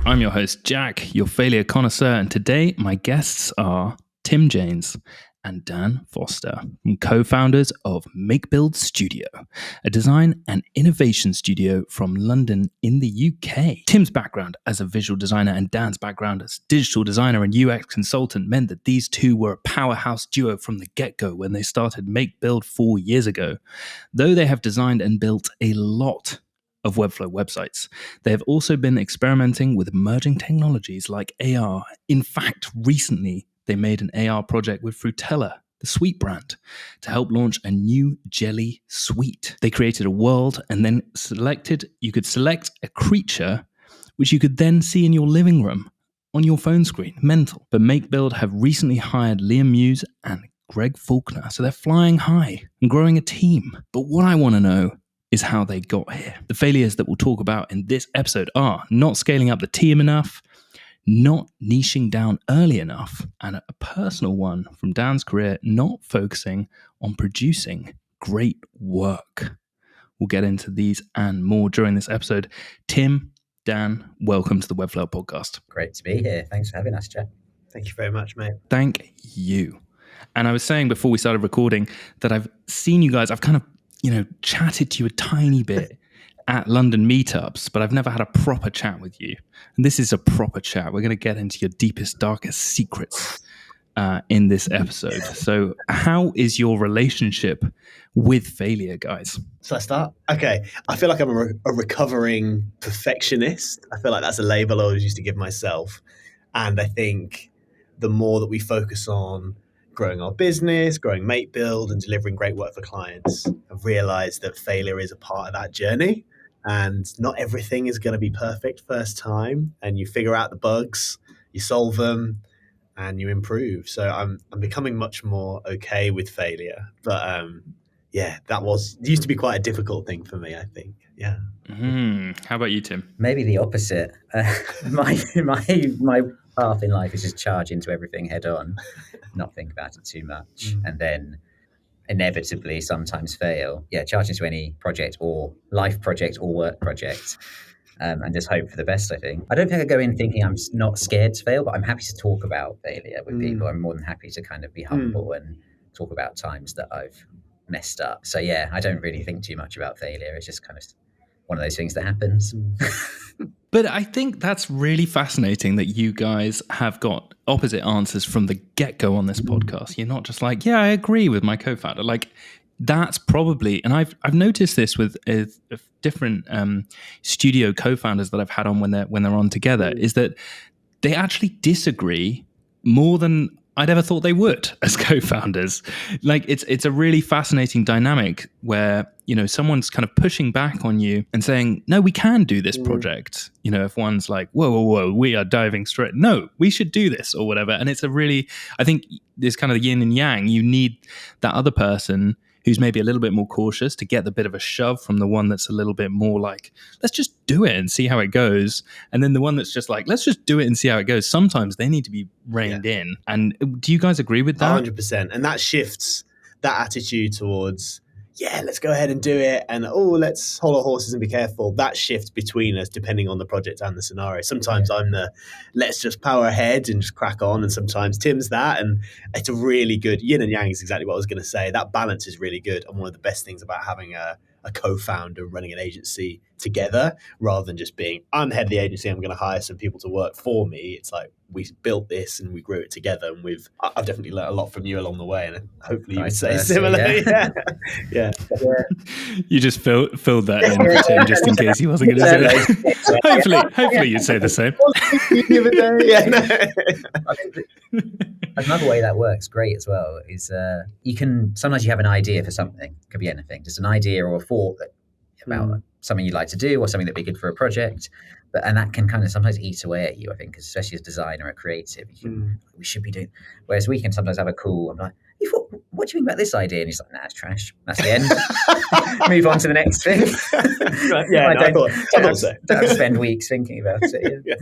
I'm your host, Jack, your failure connoisseur, and today my guests are Tim Janes and Dan Foster, co-founders of MakeBuild Studio, a design and innovation studio from London in the UK. Tim's background as a visual designer and Dan's background as digital designer and UX consultant meant that these two were a powerhouse duo from the get-go when they started MakeBuild 4 years ago. Though they have designed and built a lot of Webflow websites, they have also been experimenting with emerging technologies like AR. In fact, recently, they made an AR project with Frutella, the sweet brand, to help launch a new jelly sweet. They created a world and then you could select a creature which you could then see in your living room on your phone screen. Mental. But MakeBuild have recently hired Mews and Greg Faulkner, so they're flying high and growing a team. But what I want to know is how they got here. The failures that we'll talk about in this episode are not scaling up the team enough, not niching down early enough, and a personal one from Dan's career, not focusing on producing great work. We'll get into these and more during this episode. Tim, Dan, welcome to the Webflow podcast. Great to be here. Thanks for having us, Jeff. Thank you very much, mate. Thank you. And I was saying before we started recording that I've seen you guys, I've kind of, chatted to you a tiny bit at London meetups, but I've never had a proper chat with you. And this is a proper chat. We're going to get into your deepest, darkest secrets in this episode. So how is your relationship with failure, guys? So I start? Okay. I feel like I'm a recovering perfectionist. I feel like that's a label I always used to give myself. And I think the more that we focus on growing our business, growing MakeBuild, and delivering great work for clients, I've realized that failure is a part of that journey. And not everything is going to be perfect first time. And you figure out the bugs, you solve them, and you improve. So I'm becoming much more okay with failure. But that used to be quite a difficult thing for me, I think. Yeah. How about you, Tim? Maybe the opposite. My path in life is just charge into everything head on, not think about it too much, and then inevitably sometimes fail. Yeah, charge into any project or life project or work project, and just hope for the best, I think. I don't think I go in thinking I'm not scared to fail, but I'm happy to talk about failure with people. I'm more than happy to kind of be humble and talk about times that I've messed up. So yeah, I don't really think too much about failure. It's just kind of one of those things that happens. But I think that's really fascinating that you guys have got opposite answers from the get-go on this podcast. You're not just like, yeah, I agree with my co-founder. Like, that's probably, and I've noticed this with different studio co-founders that I've had on when they're on together, is that they actually disagree more than I'd ever thought they would as co-founders. Like, it's a really fascinating dynamic where, someone's kind of pushing back on you and saying, no, we can do this project. If one's like, whoa, we are diving straight. No, we should do this or whatever. And it's I think there's kind of the yin and yang. You need that other person who's maybe a little bit more cautious to get the bit of a shove from the one that's a little bit more like, let's just do it and see how it goes. And then the one that's just like, let's just do it and see how it goes. Sometimes they need to be reined in. And do you guys agree with that? 100%. And that shifts that attitude towards, yeah, let's go ahead and do it. And, let's hold our horses and be careful. That shifts between us depending on the project and the scenario. Sometimes I'm the, let's just power ahead and just crack on. And sometimes Tim's that. And it's a really good, yin and yang is exactly what I was going to say. That balance is really good. And one of the best things about having a co-founder running an agency together, rather than just being, I'm the head of the agency, I'm going to hire some people to work for me. It's like, we built this and we grew it together, and I've definitely learned a lot from you along the way, and hopefully you would say similarly. Yeah. You just filled that in for Tim just in case he wasn't going to say that. Hopefully you'd say the same. I think another way that works great as well is sometimes you have an idea for something. It could be anything, just an idea or a thought about something you'd like to do or something that'd be good for a project. And that can kind of sometimes eat away at you, I think, especially as a designer or a creative. We should be doing. Whereas we can sometimes have a call. I'm like, what do you think about this idea? And he's like, nah, it's trash. That's the end. Move on to the next thing. Don't spend weeks thinking about it.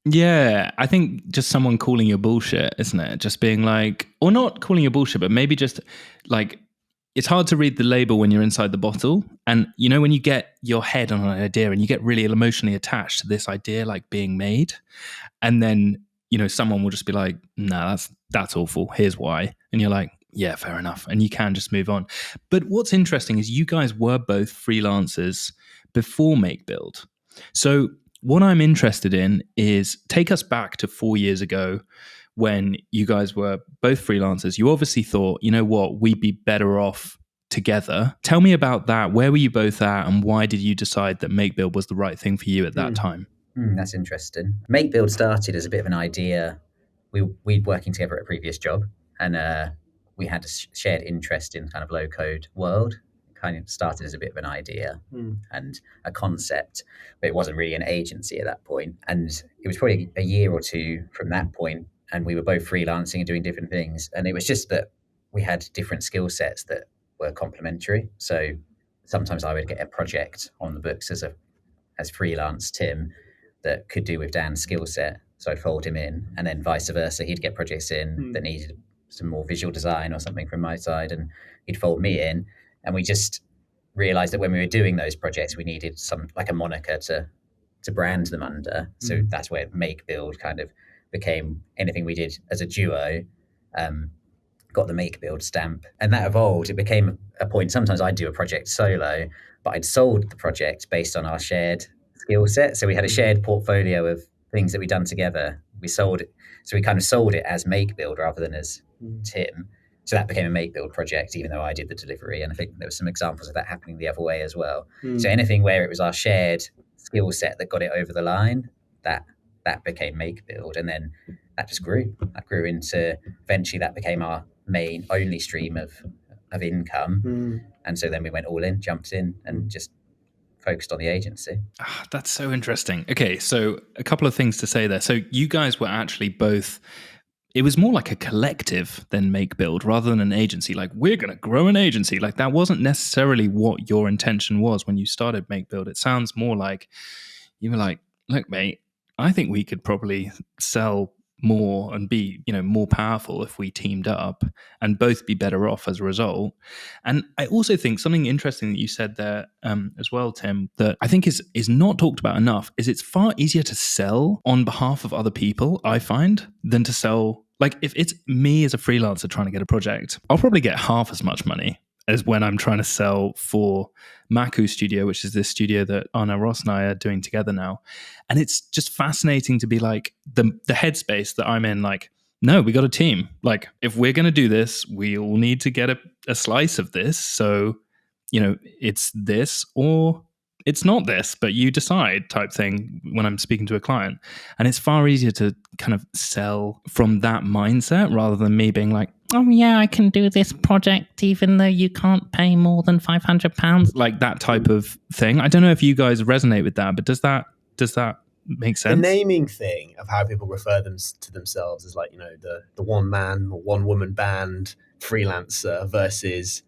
Yeah, I think just someone calling you bullshit, isn't it? Just being like, or not calling you bullshit, but maybe just like, it's hard to read the label when you're inside the bottle. And when you get your head on an idea and you get really emotionally attached to this idea like being made, and then someone will just be like, "No, that's awful. Here's why," and you're like, "Yeah, fair enough," and you can just move on. But what's interesting is you guys were both freelancers before MakeBuild. So what I'm interested in is take us back to 4 years ago when you guys were both freelancers. You obviously thought, you know what, we'd be better off together. Tell me about that. Where were you both at, and why did you decide that MakeBuild was the right thing for you at that time? That's interesting. MakeBuild started as a bit of an idea. We'd working together at a previous job, and we had a shared interest in kind of low-code world. Kind of started as a bit of an idea and a concept, but it wasn't really an agency at that point. And it was probably a year or two from that point, and we were both freelancing and doing different things. And it was just that we had different skill sets that were complementary. So sometimes I would get a project on the books as freelance Tim that could do with Dan's skill set. So I'd fold him in, and then vice versa. He'd get projects in that needed some more visual design or something from my side, and he'd fold me in. And we just realized that when we were doing those projects, we needed a moniker to brand them under. So that's where MakeBuild kind of became anything we did as a duo, got the MakeBuild stamp. And that evolved. It became a point. Sometimes I'd do a project solo, but I'd sold the project based on our shared skill set. So we had a shared portfolio of things that we'd done together. We sold it. So we kind of sold it as MakeBuild rather than as Tim. So that became a MakeBuild project, even though I did the delivery. And I think there were some examples of that happening the other way as well. So anything where it was our shared skill set that got it over the line, that became MakeBuild. And then that just grew. That grew into, eventually that became our main only stream of income. And so then we went all in, jumped in, and just focused on the agency. That's so interesting. Okay, so a couple of things to say there. So you guys were actually both, it was more like a collective than MakeBuild rather than an agency. Like, we're going to grow an agency. Like, that wasn't necessarily what your intention was when you started MakeBuild. It sounds more like you were like, look, mate, I think we could probably sell more and be, more powerful if we teamed up and both be better off as a result. And I also think something interesting that you said there as well, Tim, that I think is not talked about enough is it's far easier to sell on behalf of other people, I find, than to sell. Like, if it's me as a freelancer trying to get a project, I'll probably get half as much money as when I'm trying to sell for MakeBuild Studio, which is this studio that Arna Ross and I are doing together now. And it's just fascinating to be like the headspace that I'm in, like, no, we got a team. Like, if we're going to do this, we all need to get a slice of this. So, it's this or it's not this, but you decide type thing when I'm speaking to a client. And it's far easier to kind of sell from that mindset rather than me being like, oh yeah, I can do this project even though you can't pay more than £500, like that type of thing. I don't know if you guys resonate with that, but does that make sense? The naming thing of how people refer them to themselves is like, the one man or one woman band freelancer versus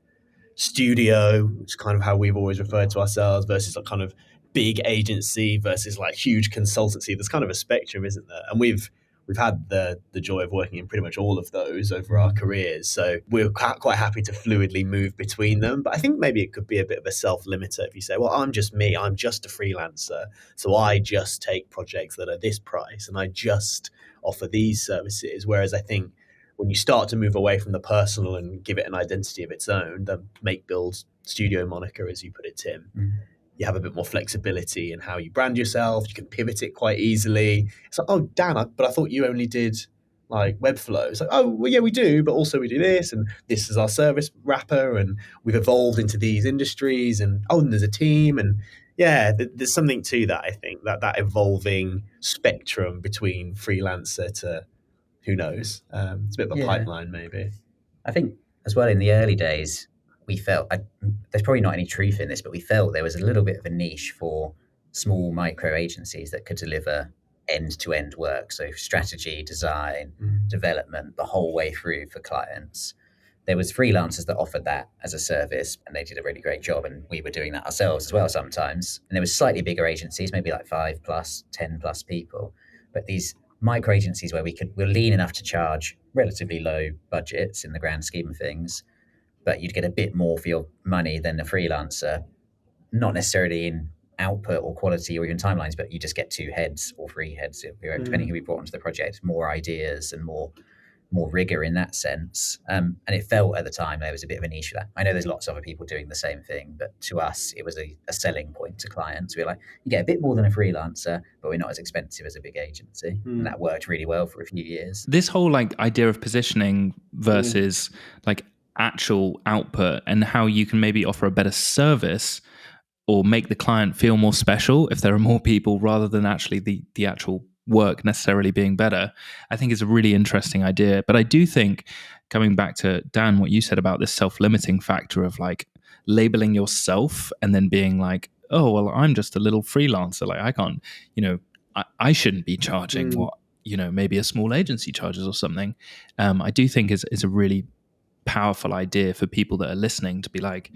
studio, which is kind of how we've always referred to ourselves, versus a kind of big agency versus like huge consultancy. There's kind of a spectrum, isn't there? And we've had the joy of working in pretty much all of those over our careers. So we're quite happy to fluidly move between them. But I think maybe it could be a bit of a self-limiter if you say, well, I'm just me, I'm just a freelancer. So I just take projects that are this price and I just offer these services. Whereas I think when you start to move away from the personal and give it an identity of its own, the MakeBuild Studio moniker, as you put it, Tim, you have a bit more flexibility in how you brand yourself. You can pivot it quite easily. It's like, oh, Dan, but I thought you only did like Webflow. It's like, oh, well, yeah, we do, but also we do this, and this is our service wrapper, and we've evolved into these industries, and and there's a team, and yeah, there's something to that. I think that evolving spectrum between freelancer to who knows, it's a bit of a pipeline, maybe. I think as well in the early days, we felt, there's probably not any truth in this, but we felt there was a little bit of a niche for small micro agencies that could deliver end-to-end work. So strategy, design, development, the whole way through for clients. There was freelancers that offered that as a service, and they did a really great job, and we were doing that ourselves as well sometimes. And there was slightly bigger agencies, maybe like 5 plus, 10 plus people. But these micro agencies where we're lean enough to charge relatively low budgets in the grand scheme of things, but you'd get a bit more for your money than a freelancer, not necessarily in output or quality or even timelines, but you just get 2 heads or 3 heads, depending who we brought onto the project, more ideas and more rigor in that sense. And it felt at the time there was a bit of a niche for that. I know there's lots of other people doing the same thing, but to us, it was a selling point to clients. We were like, you get a bit more than a freelancer, but we're not as expensive as a big agency. And that worked really well for a few years. This whole like idea of positioning versus like actual output, and how you can maybe offer a better service or make the client feel more special if there are more people, rather than actually the actual work necessarily being better, I think is a really interesting idea. But I do think, coming back to Dan, what you said about this self-limiting factor of like labeling yourself and then being like, oh, well, I'm just a little freelancer. Like I can't, I shouldn't be charging what, maybe a small agency charges or something. I do think is a really powerful idea for people that are listening to be like,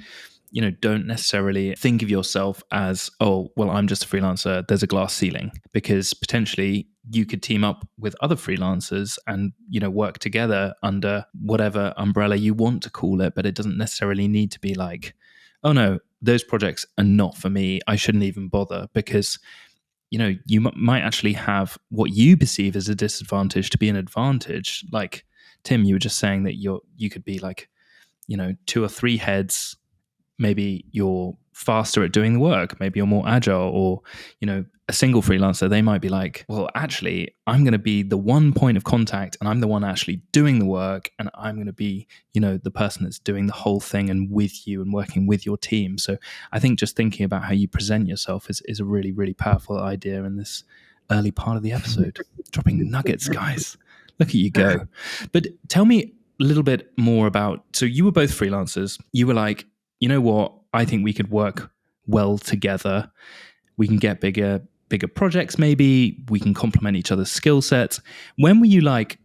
don't necessarily think of yourself as, oh, well, I'm just a freelancer, there's a glass ceiling, because potentially you could team up with other freelancers and, work together under whatever umbrella you want to call it. But it doesn't necessarily need to be like, oh no, those projects are not for me, I shouldn't even bother, because you might actually have what you perceive as a disadvantage to be an advantage. Like Tim, you were just saying that you could be like, 2 or 3 heads. Maybe you're faster at doing the work. Maybe you're more agile, or, a single freelancer, they might be like, well, actually, I'm going to be the one point of contact and I'm the one actually doing the work. And I'm going to be, the person that's doing the whole thing and with you and working with your team. So I think just thinking about how you present yourself is a really, really powerful idea in this early part of the episode. Dropping nuggets, guys. Look at you go. But tell me a little bit more about, so you were both freelancers. You were like, you know what, I think we could work well together. We can get bigger projects, maybe. We can complement each other's skill sets. When were you like,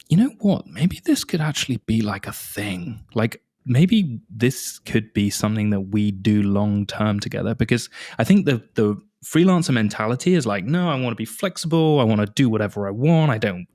you know what, maybe this could actually be like a thing? Like maybe this could be something that we do long term together? Because I think the freelancer mentality is like, no, I want to be flexible. I want to do whatever I want. I don't,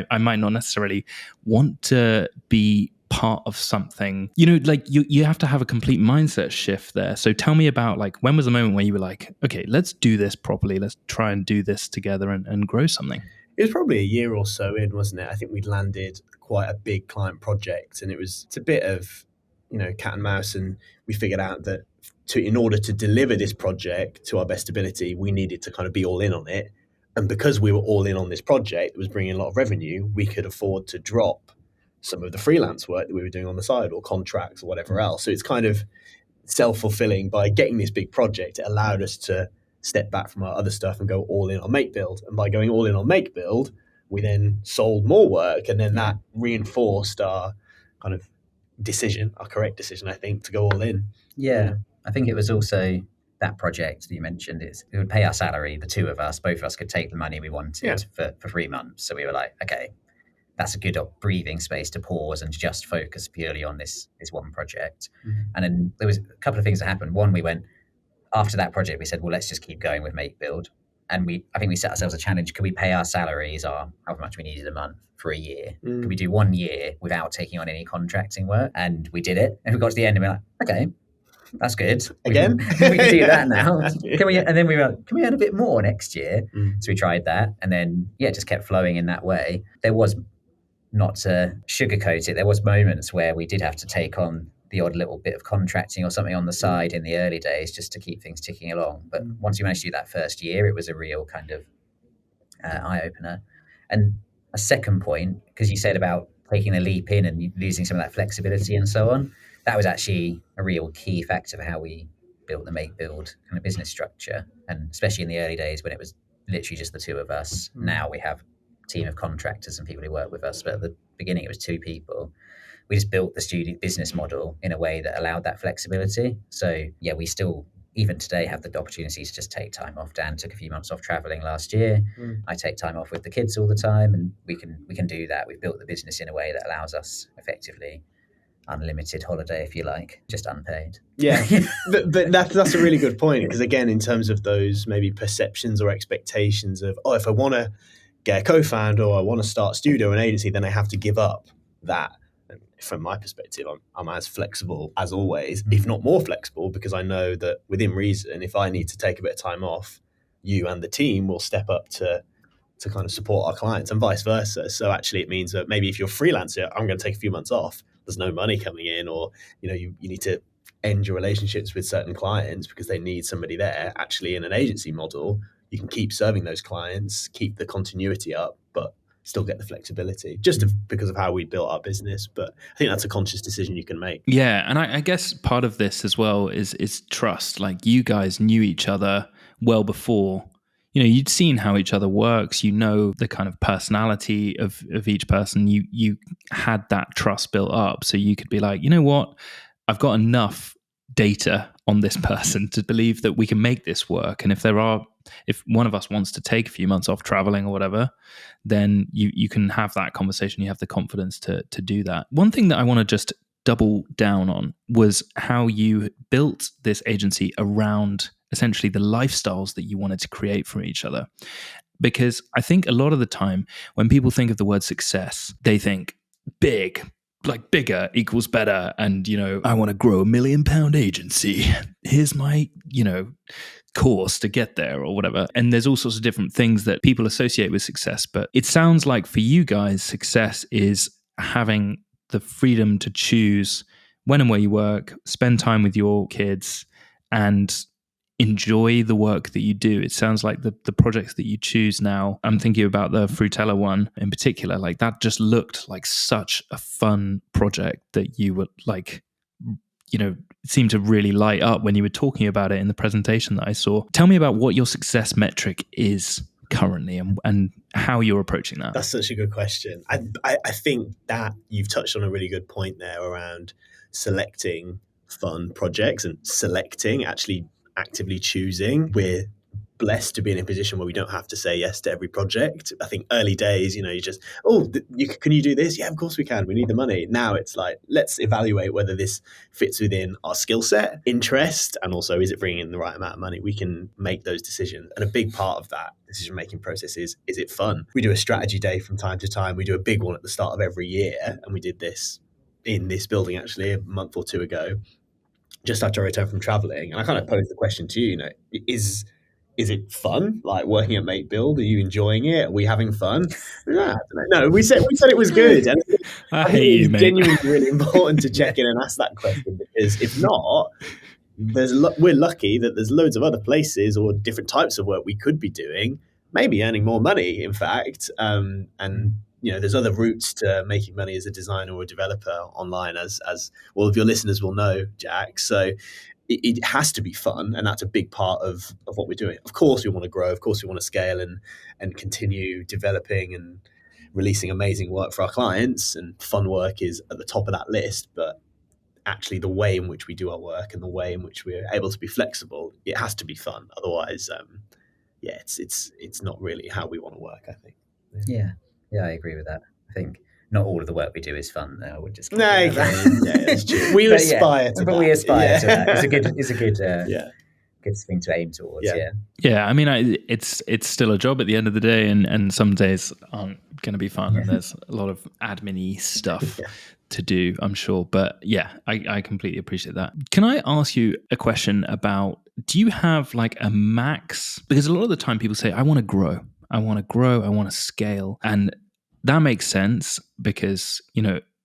I might not necessarily want to be part of something, like you have to have a complete mindset shift there. So tell me about, like, when was the moment where you were like, okay, let's do this properly, let's try and do this together and grow something? It was probably a year or so in, wasn't it? I think we'd landed quite a big client project, and it's a bit of cat and mouse, and we figured out that in order to deliver this project to our best ability, we needed to kind of be all in on it. And because we were all in on this project, it was bringing a lot of revenue, we could afford to drop some of the freelance work that we were doing on the side, or contracts or whatever else. So it's kind of self-fulfilling. By getting this big project, it allowed us to step back from our other stuff and go all in on MakeBuild. And by going all in on MakeBuild, we then sold more work, and then that reinforced our kind of our correct decision, I think, to go all in. Yeah. I think it was also that project that you mentioned, it would pay our salary, the two of us, both of us could take the money we wanted for 3 months. So we were like, okay, that's a good breathing space to pause and just focus purely on this one project. And then there was a couple of things that happened. One, we went, after that project, we said, well, let's just keep going with MakeBuild. And I think we set ourselves a challenge. Could we pay our salaries, however much we needed a month, for a year? Could we do 1 year without taking on any contracting work? And we did it. And we got to the end and we were like, okay, that's good. Again? We can do that now. And then we were like, can we earn a bit more next year? So we tried that. And then, it just kept flowing in that way. There was, not to sugarcoat it, there was moments where we did have to take on the odd little bit of contracting or something on the side in the early days just to keep things ticking along. But once we managed to do that first year, it was a real kind of eye-opener. And a second point, because you said about taking a leap in and losing some of that flexibility and so on, that was actually a real key factor for how we built the MakeBuild kind of business structure. And especially in the early days when it was literally just the two of us. Now we have team of contractors and people who work with us, but at the beginning it was 2 people. We just built the studio business model in a way that allowed that flexibility. So we still, even today, have the opportunity to just take time off. Dan took a few months off traveling last year. I take time off with the kids all the time, and we can do that. We've built the business in a way that allows us effectively unlimited holiday, if you like, just unpaid. Yeah, but that's a really good point, because again, in terms of those maybe perceptions or expectations of, if I want to get a co-founder or I want to start a studio or an agency, then I have to give up that. And from my perspective, I'm as flexible as always, if not more flexible, because I know that within reason, if I need to take a bit of time off, you and the team will step up to kind of support our clients, and vice versa. So actually it means that maybe if you're a freelancer, I'm going to take a few months off, there's no money coming in, or you need to end your relationships with certain clients because they need somebody there. Actually, in an agency model, you can keep serving those clients, keep the continuity up, but still get the flexibility because of how we built our business. But I think that's a conscious decision you can make. Yeah, and I guess part of this as well is trust. Like, you guys knew each other well before. You'd seen how each other works. The kind of personality of each person. You had that trust built up, so you could be like, you know what, I've got enough data on this person to believe that we can make this work. And if one of us wants to take a few months off traveling or whatever, then you can have that conversation. You have the confidence to do that. One thing that I want to just double down on was how you built this agency around essentially the lifestyles that you wanted to create for each other. Because I think a lot of the time when people think of the word success, they think big, like bigger equals better. And, I want to grow £1 million agency. Here's my, course to get there or whatever. And there's all sorts of different things that people associate with success. But it sounds like for you guys, success is having the freedom to choose when and where you work, spend time with your kids, and enjoy the work that you do. It sounds like the projects that you choose now, I'm thinking about the Frutella one in particular, like that just looked like such a fun project that you were like, seemed to really light up when you were talking about it in the presentation that I saw. Tell me about what your success metric is currently and how you're approaching that. That's such a good question. I think that you've touched on a really good point there around selecting fun projects and actually actively choosing. We're blessed to be in a position where we don't have to say yes to every project. I think early days, you just, can you do this? Yeah, of course we can. We need the money. Now it's like, let's evaluate whether this fits within our skill set, interest, and also is it bringing in the right amount of money? We can make those decisions. And a big part of that decision-making process is it fun? We do a strategy day from time to time. We do a big one at the start of every year. And we did this in this building actually a month or two ago, just after I returned from traveling. And I kind of posed the question to you, is it fun? Like working at MakeBuild? Are you enjoying it? Are we having fun? No, we said it was good. And I hate you, mate. It's genuinely really important to check in and ask that question, because if not, we're lucky that there's loads of other places or different types of work we could be doing, maybe earning more money, in fact. And there's other routes to making money as a designer or a developer online, as all of your listeners will know, Jack. So it has to be fun, and that's a big part of what we're doing. Of course we want to grow, of course we want to scale and continue developing and releasing amazing work for our clients, and fun work is at the top of that list. But actually the way in which we do our work and the way in which we're able to be flexible, it has to be fun. Otherwise, it's not really how we want to work, I think. Yeah, I agree with that. I think not all of the work we do is fun, though. We're just it's true. We aspire to that. We aspire to that. It's a good good thing to aim towards. Yeah. I mean, it's still a job at the end of the day, and some days aren't going to be fun, and there's a lot of admin-y stuff to do, I'm sure. But yeah, I completely appreciate that. Can I ask you a question about, do you have like a max? Because a lot of the time people say, I want to grow, I want to scale. And that makes sense because,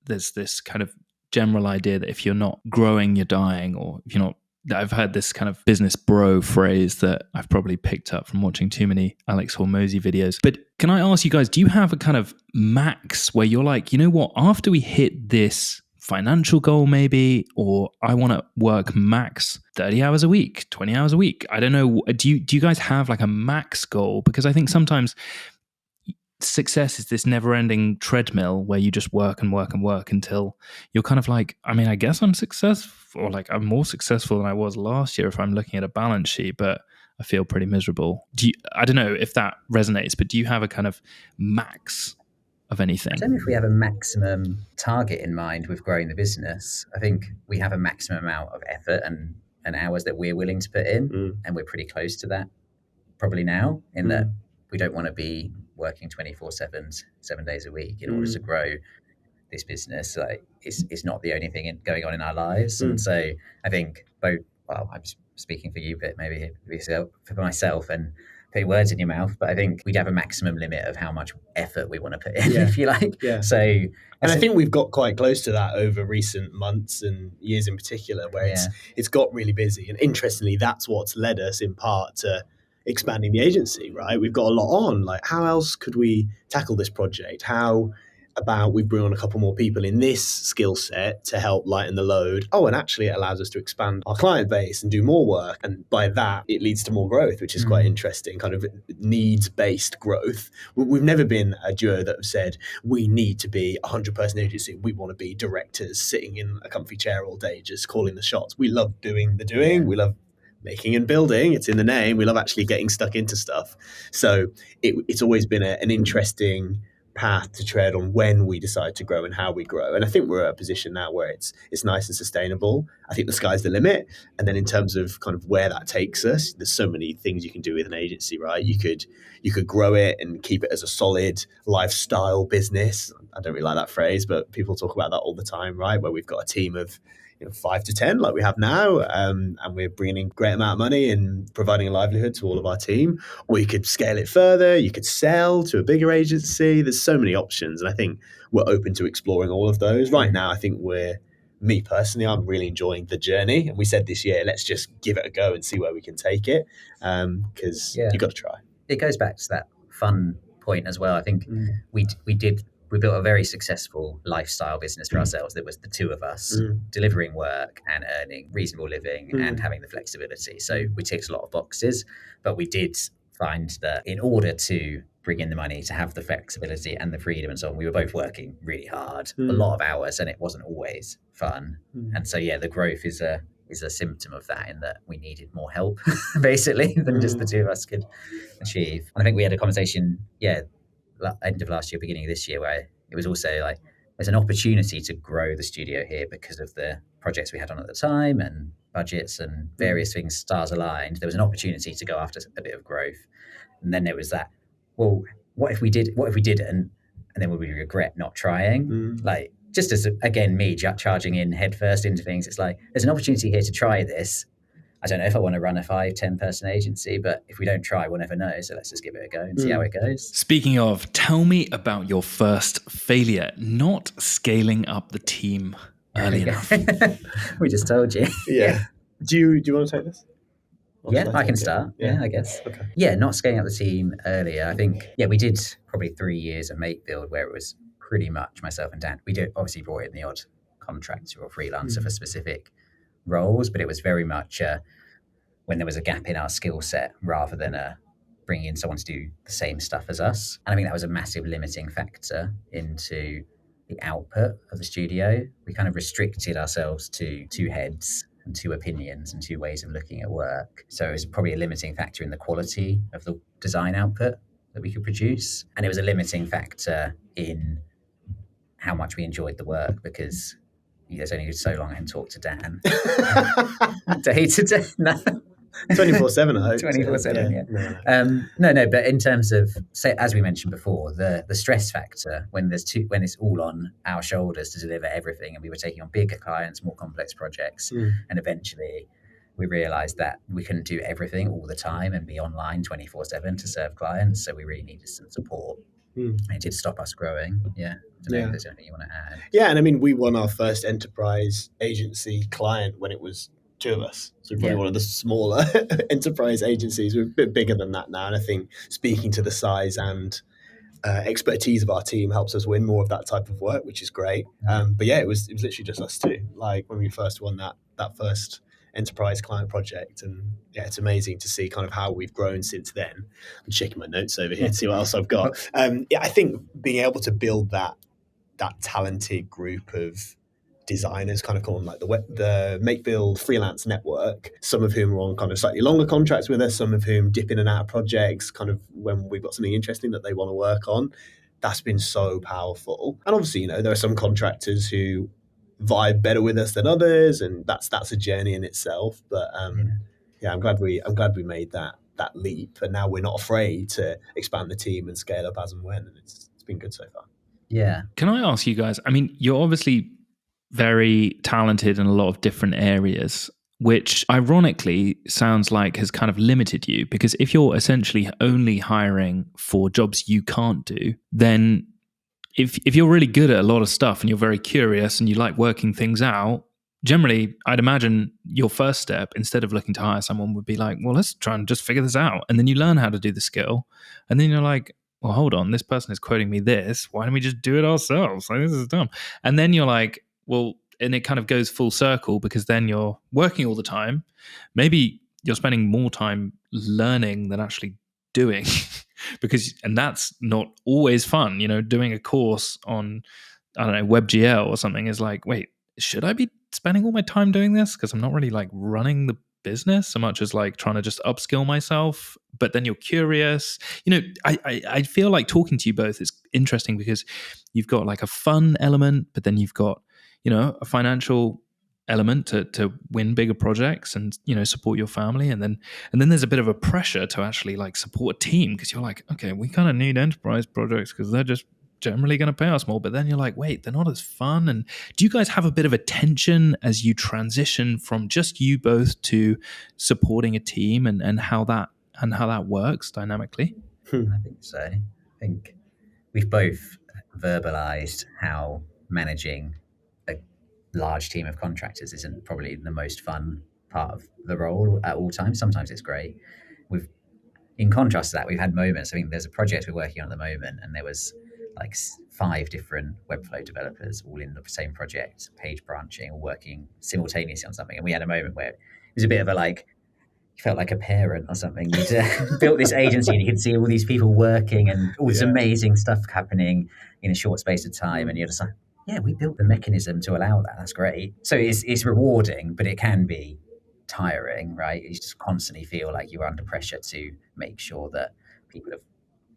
there's this kind of general idea that if you're not growing, you're dying, or if you're not, I've heard this kind of business bro phrase that I've probably picked up from watching too many Alex Hormozy videos. But can I ask you guys, do you have a kind of max where you're like, you know what, after we hit this financial goal maybe, or I want to work max 30 hours a week, 20 hours a week? I don't know. Do you guys have like a max goal? Because I think sometimes success is this never-ending treadmill where you just work and work and work until you're kind of like, I mean, I guess I'm successful, or like I'm more successful than I was last year if I'm looking at a balance sheet, but I feel pretty miserable. I don't know if that resonates, but do you have a kind of max of anything? I don't know if we have a maximum target in mind with growing the business. I think we have a maximum amount of effort and hours that we're willing to put in, and we're pretty close to that probably now, in that we don't want to be working 24/7, 7 days a week in order to grow this business. Like it's not the only thing going on in our lives. And so I think both, well, I'm speaking for you, but maybe for myself and putting words in your mouth, but I think we'd have a maximum limit of how much effort we want to put in, if you like. Yeah. So, and I think we've got quite close to that over recent months and years in particular, where it's got really busy. And interestingly, that's what's led us in part to expanding the agency, right? We've got a lot on. Like, how else could we tackle this project? How about we bring on a couple more people in this skill set to help lighten the load? Oh, and actually it allows us to expand our client base and do more work. And by that, it leads to more growth, which is quite interesting, kind of needs-based growth. We've never been a duo that have said, we need to be a 100-person agency. We want to be directors sitting in a comfy chair all day, just calling the shots. We love doing the doing. We love making and building. It's in the name. We love actually getting stuck into stuff. So it's always been an interesting path to tread on when we decide to grow and how we grow. And I think we're at a position now where it's nice and sustainable. I think the sky's the limit. And then in terms of kind of where that takes us, there's so many things you can do with an agency, right? You could grow it and keep it as a solid lifestyle business. I don't really like that phrase, but people talk about that all the time, right? Where we've got a team of 5 to 10 like we have now, and we're bringing in a great amount of money and providing a livelihood to all of our team. Or you could scale it further, you could sell to a bigger agency. There's so many options, and I think we're open to exploring all of those. Right now, I think me personally, I'm really enjoying the journey, and we said this year, let's just give it a go and see where we can take it, because you've got to try. It goes back to that fun point as well. I think we built a very successful lifestyle business for ourselves. That was the two of us delivering work and earning reasonable living and having the flexibility. So we ticked a lot of boxes, but we did find that in order to bring in the money, to have the flexibility and the freedom and so on, we were both working really hard, a lot of hours, and it wasn't always fun. And so, the growth is a symptom of that, in that we needed more help, basically, than just the two of us could achieve. And I think we had a conversation, end of last year, beginning of this year, where it was also like there's an opportunity to grow the studio here because of the projects we had on at the time and budgets and various things, stars aligned. There was an opportunity to go after a bit of growth. And then there was that, well, what if we did and then would we regret not trying? Like, just as, again, me charging in headfirst into things, it's like, there's an opportunity here to try this. I don't know if I want to run a 5-10 person agency, but if we don't try, we'll never know. So let's just give it a go and see how it goes. Speaking of, tell me about your first failure, not scaling up the team early enough. We just told you. Yeah. Do you want to take this? I can start. I guess. Okay. Not scaling up the team earlier. I think, we did probably 3 years of MakeBuild where it was pretty much myself and Dan. We did obviously brought in the odd contractor or freelancer for specific roles, but it was very much when there was a gap in our skill set rather than bringing in someone to do the same stuff as us. And I think that was a massive limiting factor into the output of the studio. We kind of restricted ourselves to 2 heads and 2 opinions and 2 ways of looking at work. So it was probably a limiting factor in the quality of the design output that we could produce. And it was a limiting factor in how much we enjoyed the work, because there's only so long I can talk to Dan day to day. 24/7, I hope. 24/7, No, but in terms of, say, as we mentioned before, the stress factor when it's all on our shoulders to deliver everything, and we were taking on bigger clients, more complex projects, and eventually we realized that we couldn't do everything all the time and be online 24/7 to serve clients. So we really needed some support. It did stop us growing. I don't know if there's anything you want to add. And I mean, we won our first enterprise agency client when it was 2 of us. So probably one of the smaller enterprise agencies. We're a bit bigger than that now. And I think speaking to the size and expertise of our team helps us win more of that type of work, which is great. But it was literally just us 2. Like when we first won that first enterprise client project, and it's amazing to see kind of how we've grown since then. I'm checking my notes over here to see what else I've got. I think being able to build that talented group of designers, kind of called like the MakeBuild freelance network, some of whom are on kind of slightly longer contracts with us, some of whom dip in and out of projects kind of when we've got something interesting that they want to work on. That's been so powerful. And obviously, there are some contractors who vibe better with us than others, and that's a journey in itself. But I'm glad we made that leap, and now we're not afraid to expand the team and scale up as and when, and it's been good so far. Yeah. Can I ask you guys, I mean, you're obviously very talented in a lot of different areas, which ironically sounds like has kind of limited you, because if you're essentially only hiring for jobs you can't do, then if you're really good at a lot of stuff and you're very curious and you like working things out, generally, I'd imagine your first step, instead of looking to hire someone, would be like, well, let's try and just figure this out. And then you learn how to do the skill. And then you're like, well, hold on, this person is quoting me this. Why don't we just do it ourselves? Like, this is dumb. And then you're like, well, and it kind of goes full circle, because then you're working all the time. Maybe you're spending more time learning than actually doing. And that's not always fun. Doing a course on, I don't know, WebGL or something is like, wait, should I be spending all my time doing this? Because I'm not really like running the business so much as like trying to just upskill myself. But then you're curious. I feel like talking to you both is interesting because you've got like a fun element, but then you've got, a financial element to win bigger projects and support your family, and then there's a bit of a pressure to actually like support a team, because you're like, okay, we kind of need enterprise projects because they're just generally going to pay us more. But then you're like, wait, they're not as fun. And do you guys have a bit of a tension as you transition from just you both to supporting a team, and how that works dynamically? I think so. I think we've both verbalized how managing a large team of contractors isn't probably the most fun part of the role at all times. Sometimes it's great. In contrast to that, we've had moments. I think there's a project we're working on at the moment, and there was like 5 different Webflow developers all in the same project, page branching, all working simultaneously on something. And we had a moment where it was a bit of a like, you felt like a parent or something. You'd built this agency and you could see all these people working and all this amazing stuff happening in a short space of time. And you're just like, yeah, we built the mechanism to allow that. That's great. So it's rewarding, but it can be tiring, right? You just constantly feel like you're under pressure to make sure that people have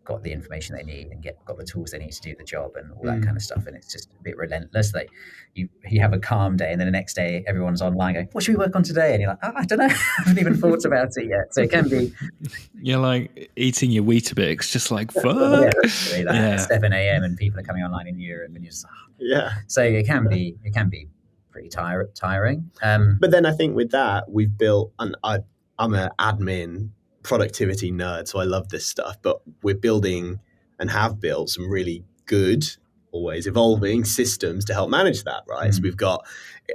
got the information they need and got the tools they need to do the job and all that kind of stuff. And it's just a bit relentless. Like you have a calm day and then the next day everyone's online going, what should we work on today? And you're like, I don't know. I haven't even thought about it yet. So it can be. You're like eating your Weetabix, just like, fuck. At 7 a.m. and people are coming online in Europe and you're just like, yeah. So it can be pretty tiring. But then I think with that, we've built, and I'm an admin productivity nerd, so I love this stuff, but we're building and have built some really good, always evolving systems to help manage that, right? So we've got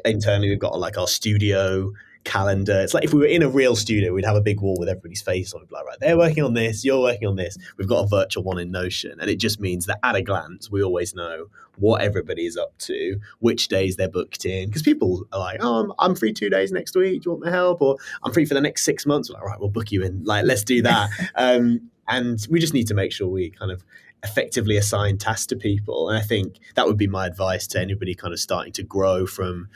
like our studio calendar. It's like if we were in a real studio, we'd have a big wall with everybody's face on it, like, right, they're working on this, you're working on this. We've got a virtual one in Notion, and it just means that at a glance, we always know what everybody is up to, which days they're booked in, because people are like, oh, I'm free 2 days next week, do you want my help? Or I'm free for the next 6 months. We're like, right, we'll book you in, like, let's do that. And we just need to make sure we kind of effectively assign tasks to people. And I think that would be my advice to anybody kind of starting to grow from,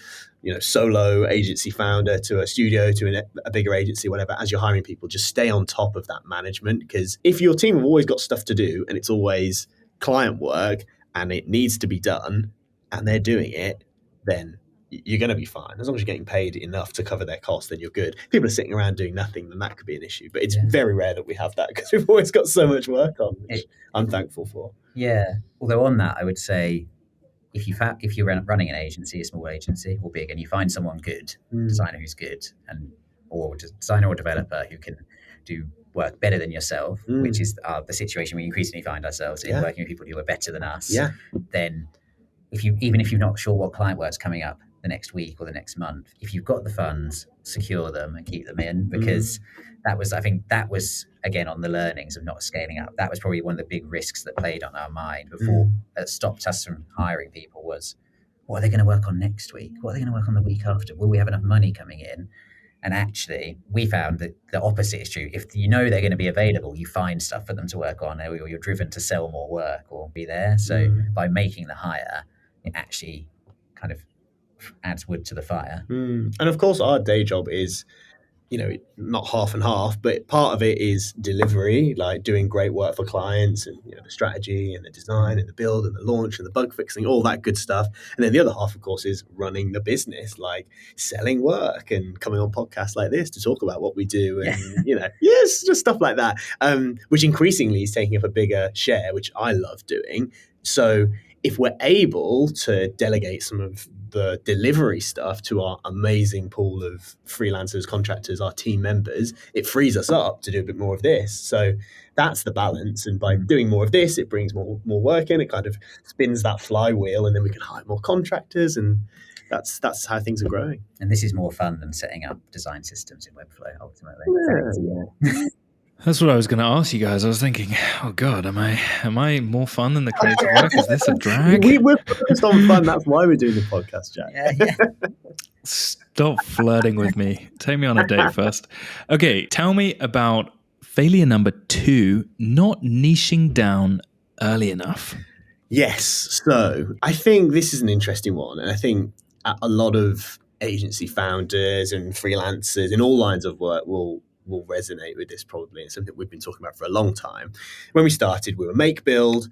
solo agency founder to a studio to a bigger agency, whatever. As you're hiring people, just stay on top of that management, because if your team have always got stuff to do and it's always client work and it needs to be done and they're doing it, then you're going to be fine. As long as you're getting paid enough to cover their costs, then you're good. If people are sitting around doing nothing, then that could be an issue. But it's very rare that we have that, because we've always got so much work on, which I'm thankful for. Yeah. Although on that, I would say, if you're running an agency, a small agency or big, and you find someone good, designer who's good, or designer or developer who can do work better than yourself, which is the situation we increasingly find ourselves in, working with people who are better than us, then even if you're not sure what client work's coming up the next week or the next month, if you've got the funds, secure them and keep them in, because I think that was again on the learnings of not scaling up. That was probably one of the big risks that played on our mind before that stopped us from hiring people was, what are they going to work on next week? What are they going to work on the week after? Will we have enough money coming in? And actually, we found that the opposite is true. If you know they're going to be available, you find stuff for them to work on, or you're driven to sell more work or be there. So by making the hire, it actually kind of adds wood to the fire. And of course, our day job is, not half and half, but part of it is delivery, like doing great work for clients, and the strategy and the design and the build and the launch and the bug fixing, all that good stuff. And then the other half, of course, is running the business, like selling work and coming on podcasts like this to talk about what we do, and just stuff like that, which increasingly is taking up a bigger share, which I love doing. So if we're able to delegate some of the delivery stuff to our amazing pool of freelancers, contractors, our team members, it frees us up to do a bit more of this. So that's the balance. And by doing more of this, it brings more work in. It kind of spins that flywheel, and then we can hire more contractors, and that's how things are growing. And this is more fun than setting up design systems in Webflow, ultimately. Yeah. That's what I was going to ask you guys. I was thinking, oh God, am I more fun than the creative work? Is this a drag? We're focused on fun. That's why we're doing the podcast, Jack. Yeah. Stop flirting with me. Take me on a date first. Okay, tell me about failure number 2, not niching down early enough. Yes. So I think this is an interesting one. And I think a lot of agency founders and freelancers in all lines of work will resonate with this probably. It's something we've been talking about for a long time. When we started, we were MakeBuild,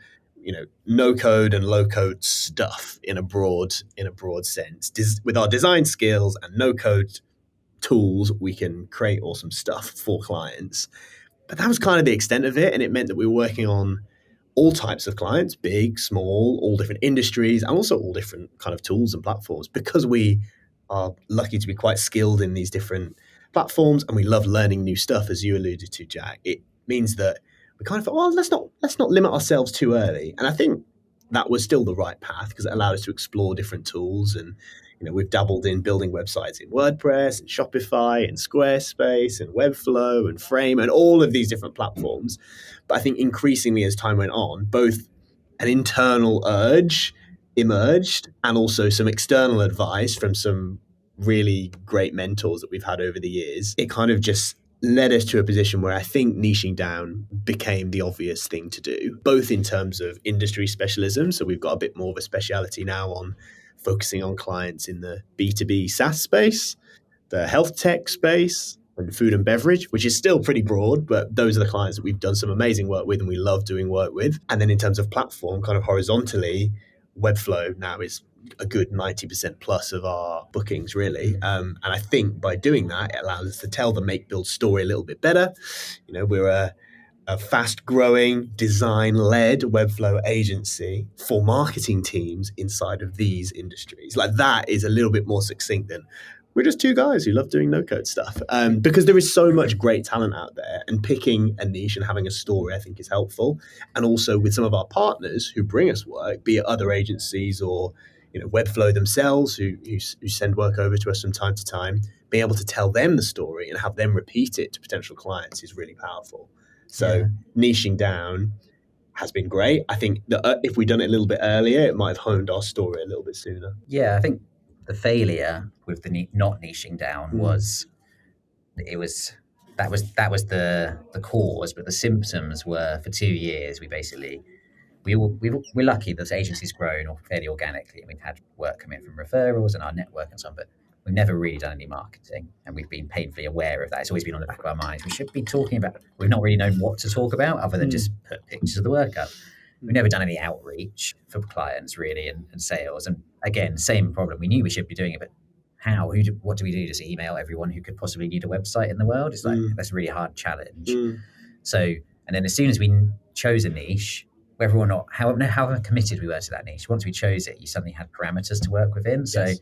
no code and low code stuff in a broad sense. With our design skills and no code tools, we can create awesome stuff for clients. But that was kind of the extent of it. And it meant that we were working on all types of clients, big, small, all different industries, and also all different kind of tools and platforms, because we are lucky to be quite skilled in these different platforms, and we love learning new stuff, as you alluded to, Jack. It means that we kind of thought, well, let's not limit ourselves too early. And I think that was still the right path, because it allowed us to explore different tools. And we've dabbled in building websites in WordPress and Shopify and Squarespace and Webflow and Frame and all of these different platforms. But I think increasingly as time went on, both an internal urge emerged and also some external advice from some really great mentors that we've had over the years. It kind of just led us to a position where I think niching down became the obvious thing to do, both in terms of industry specialism. So we've got a bit more of a speciality now on focusing on clients in the B2B SaaS space, the health tech space, and food and beverage, which is still pretty broad, but those are the clients that we've done some amazing work with and we love doing work with. And then in terms of platform, kind of horizontally, Webflow now is a good 90% plus of our bookings, really. And I think by doing that, it allows us to tell the MakeBuild story a little bit better. We're a fast-growing, design-led Webflow agency for marketing teams inside of these industries. Like, that is a little bit more succinct than we're just two guys who love doing no-code stuff. Because there is so much great talent out there, and picking a niche and having a story, I think, is helpful. And also with some of our partners who bring us work, be it other agencies or Webflow themselves who send work over to us from time to time, being able to tell them the story and have them repeat it to potential clients is really powerful. So niching down has been great. I think that if we'd done it a little bit earlier, it might have honed our story a little bit sooner. Yeah, I think the failure with the not niching down was that was the cause, but the symptoms were for 2 years. We're lucky that the agency's grown fairly organically, and we've had work come in from referrals and our network and so on, but we've never really done any marketing, and we've been painfully aware of that. It's always been on the back of our minds. We should be talking about, we've not really known what to talk about other than just put pictures of the work up. We've never done any outreach for clients really and sales. And again, same problem. We knew we should be doing it, but how? What do we do? Just email everyone who could possibly need a website in the world? It's like, that's a really hard challenge. So, and then as soon as we chose a niche, whether or not, how committed we were to that niche, once we chose it, you suddenly had parameters to work within. So,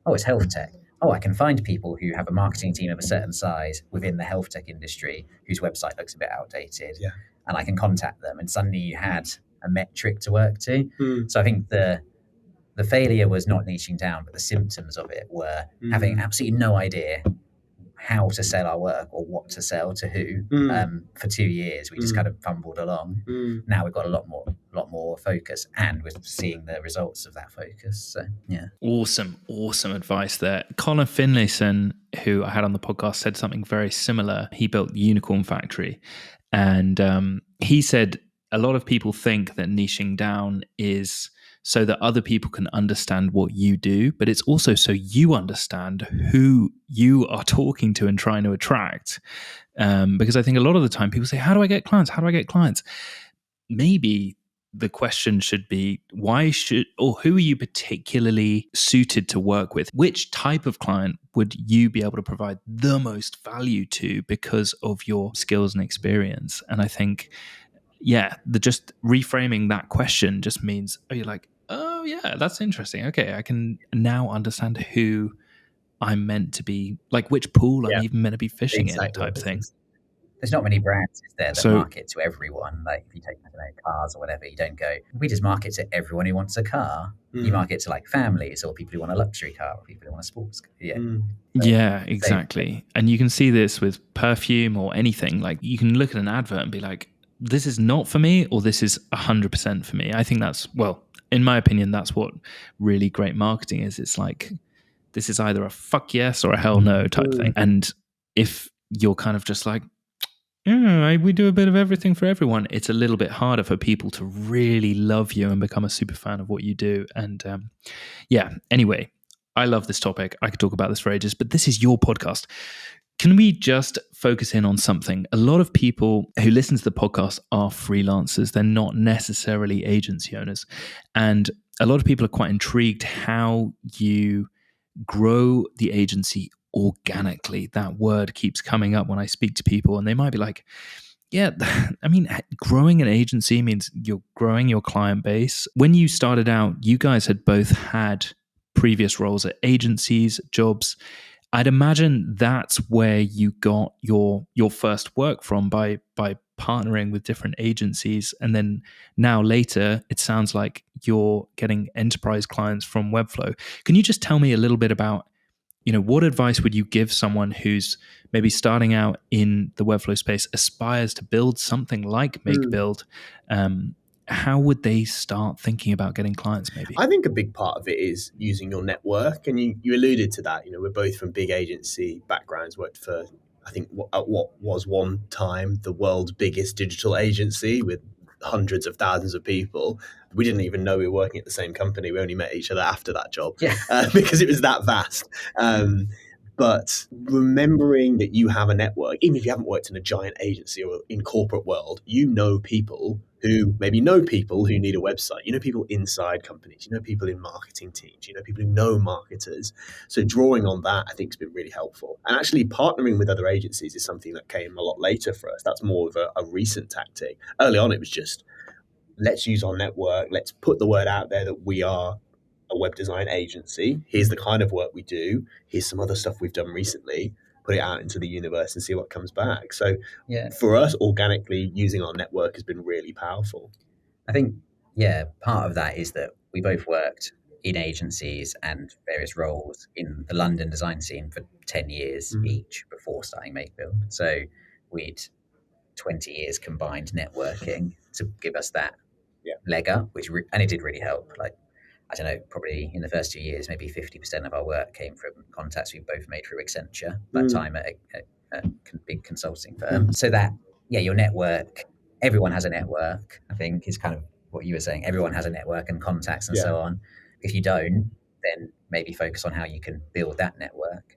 it's health tech. I can find people who have a marketing team of a certain size within the health tech industry whose website looks a bit outdated, and I can contact them. And suddenly you had a metric to work to. So I think the failure was not niching down, but the symptoms of it were having absolutely no idea how to sell our work or what to sell to who. For 2 years, we just kind of fumbled along. Now we've got a lot more focus, and we're seeing the results of that focus. So yeah, awesome advice there. Connor Finlayson, who I had on the podcast, said something very similar. He built Unicorn Factory, and he said a lot of people think that niching down is so that other people can understand what you do, but it's also so you understand who you are talking to and trying to attract. Because I think a lot of the time people say, how do I get clients? How do I get clients? Maybe the question should be, who are you particularly suited to work with? Which type of client would you be able to provide the most value to because of your skills and experience? And I think, just reframing that question just means, you're like, Oh yeah, that's interesting. Okay, I can now understand who I'm meant to be, like which pool I'm even meant to be fishing in, type thing. There's not many brands is there that So- market to everyone. Like if you take, I don't know, cars or whatever, you don't go, we just market to everyone who wants a car. You market to like families or people who want a luxury car or people who want a sports car. Yeah. Yeah, exactly. And you can see this with perfume or anything. Like you can look at an advert and be like, this is not for me, or this is 100% for me. I think that's, well, in my opinion, that's what really great marketing is. It's like, this is either a fuck yes or a hell no type thing. And if you're kind of just like, yeah, we do a bit of everything for everyone, it's a little bit harder for people to really love you and become a super fan of what you do. And yeah, anyway, I love this topic. I could talk about this for ages, but this is your podcast. Can we just focus in on something? A lot of people who listen to the podcast are freelancers. They're not necessarily agency owners. And a lot of people are quite intrigued how you grow the agency organically. That word keeps coming up when I speak to people, and they might be like, yeah, I mean, growing an agency means you're growing your client base. When you started out, you guys had both had previous roles at agencies, jobs. I'd imagine that's where you got your first work from, by partnering with different agencies. And then now later, it sounds like you're getting enterprise clients from Webflow. Can you just tell me a little bit about, what advice would you give someone who's maybe starting out in the Webflow space, aspires to build something like MakeBuild? How would they start thinking about getting clients maybe? I think a big part of it is using your network. And you alluded to that. We're both from big agency backgrounds, worked for, I think, at what was one time the world's biggest digital agency with hundreds of thousands of people. We didn't even know we were working at the same company. We only met each other after that job because it was that vast. But remembering that you have a network, even if you haven't worked in a giant agency or in corporate world, you know people who maybe know people who need a website. You know people inside companies. You know people in marketing teams. You know people who know marketers. So drawing on that, I think, has been really helpful. And actually partnering with other agencies is something that came a lot later for us. That's more of a recent tactic. Early on, it was just, let's use our network. Let's put the word out there that we are a web design agency. Here's the kind of work we do. Here's some other stuff we've done recently. Put it out into the universe and see what comes back. So for us, organically using our network has been really powerful. I think, part of that is that we both worked in agencies and various roles in the London design scene for 10 years each before starting MakeBuild. So we'd 20 years combined networking to give us that leg up, and it did really help. Like, I don't know, probably in the first 2 years, maybe 50% of our work came from contacts we both made through Accenture, that time at a big consulting firm. So that, your network, everyone has a network, I think, is kind of what you were saying. Everyone has a network and contacts and so on. If you don't, then maybe focus on how you can build that network.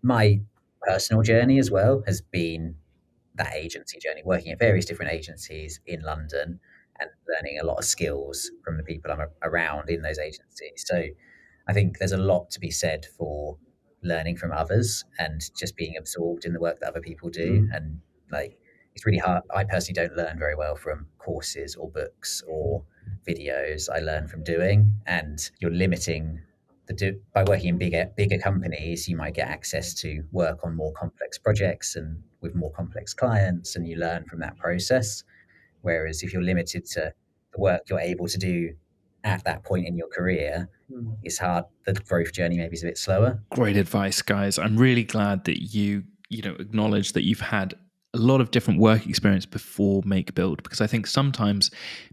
My personal journey as well has been that agency journey, working at various different agencies in London and learning a lot of skills from the people I'm around in those agencies. So I think there's a lot to be said for learning from others and just being absorbed in the work that other people do. And like, it's really hard. I personally don't learn very well from courses or books or videos. I learn from doing, and you're limiting by working in bigger companies, you might get access to work on more complex projects and with more complex clients, and you learn from that process. Whereas if you're limited to the work you're able to do at that point in your career, it's hard. The growth journey maybe is a bit slower. Great advice, guys. I'm really glad that you acknowledge that you've had a lot of different work experience before MakeBuild, because I think sometimes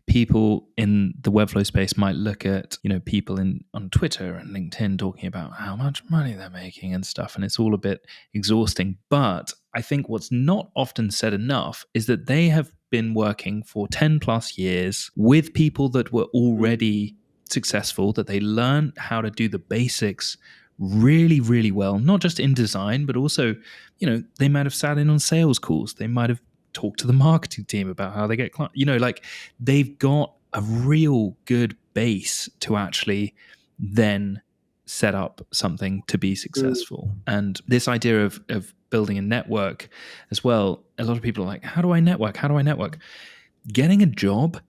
people in the Webflow space might look at people on Twitter and LinkedIn talking about how much money they're making and stuff, and it's all a bit exhausting. But I think what's not often said enough is that they have been working for 10 plus years with people that were already successful, that they learned how to do the basics really, really well, not just in design, but also, they might have sat in on sales calls. They might have talked to the marketing team about how they get clients. Like, they've got a real good base to actually then set up something to be successful. And this idea of building a network as well, a lot of people are like, how do I network? Getting a job